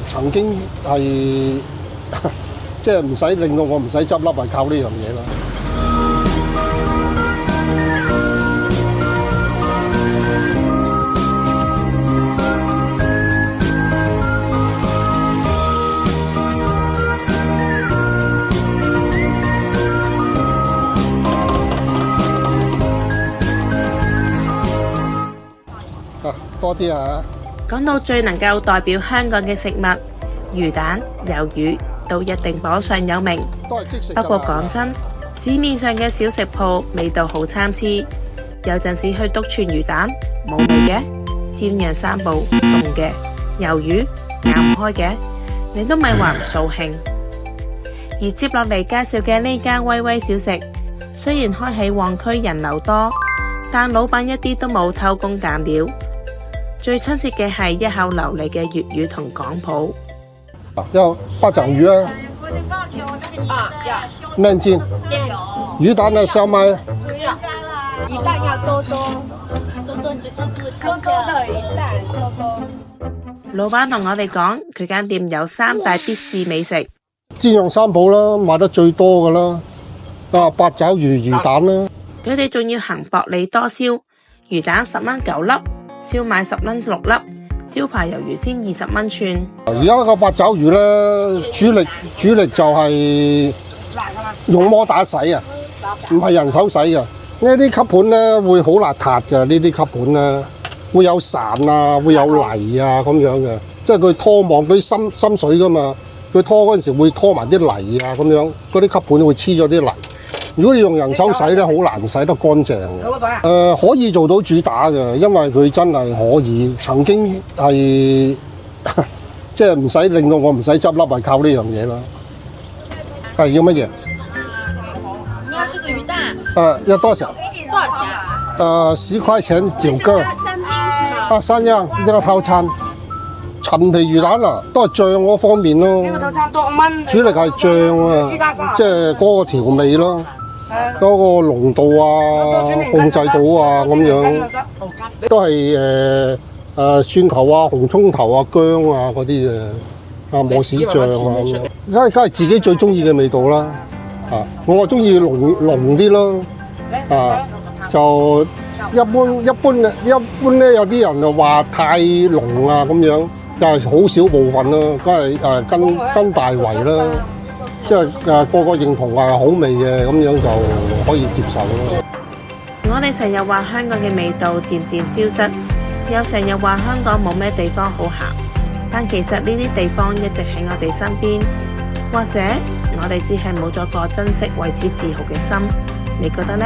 曾經係即係唔使令到我唔使執笠，係靠呢樣嘢啦。多啲啊！講到最能夠代表香港嘅食物，魚蛋、魷魚都一定榜上有名。都係即食。不過講真，市面上嘅小食鋪味道好參差，有陣時去篤串魚蛋冇味嘅，煎釀三寶凍嘅，魷魚咬唔開嘅，你都咪話唔掃興。而接落嚟介紹嘅呢間威威小食，雖然開喺旺區人流多，但老闆一啲都冇偷工減料。最親切嘅係一口流利嘅粵語同廣普。有八爪魚啊，面筋，魚蛋啊，燒賣。魚蛋要多多的魚蛋，多。老闆同我哋講，佢間店有3大必試美食，煎釀三寶啦，賣得最多㗎啦。八爪魚魚蛋啦。佢哋仲要行薄利多銷，魚蛋10蚊9粒。燒賣10蚊6粒，招牌魷魚先20蚊串。而家個八爪魚咧，主力就係用摩打洗啊，唔係人手洗嘅。呢啲吸盤咧會好邋遢嘅，呢啲吸盤咧會有潺啊，會有泥啊咁樣嘅，即係佢拖網嗰啲深水噶嘛，佢拖嗰陣時會拖埋啲泥啊咁樣，嗰啲吸盤會黐咗啲泥。如果你用人手洗咧，好難洗得乾淨嘅。可以做到主打嘅，因為佢真係可以。曾經係即係唔使令到我唔使執笠，係靠呢樣嘢啦。係要乜嘢？要這個魚蛋。要多少？多少錢啊？10塊錢9個。三拼是嗎3樣一個套餐。陳皮魚蛋啊，都係醬嗰方面咯。呢個套餐多5蚊。主力係醬啊，即係嗰個調味咯。嗰個濃度啊，控制到啊，咁樣都係蒜頭啊、紅葱頭啊、薑啊嗰啲嘅磨豉醬啊咁樣，梗係自己最中意嘅味道啦。我中意濃啲咯。就一般咧，有啲人就話太濃啊咁樣，但係好少部分咯，梗係跟大圍啦。即係個個認同係好味嘅，咁樣就可以接受咯。我哋成日話香港嘅味道漸漸消失，又成日話香港冇咩地方好行，但其實呢啲地方一直喺我哋身邊，或者我哋只係冇咗個珍惜為此自豪嘅心，你覺得呢？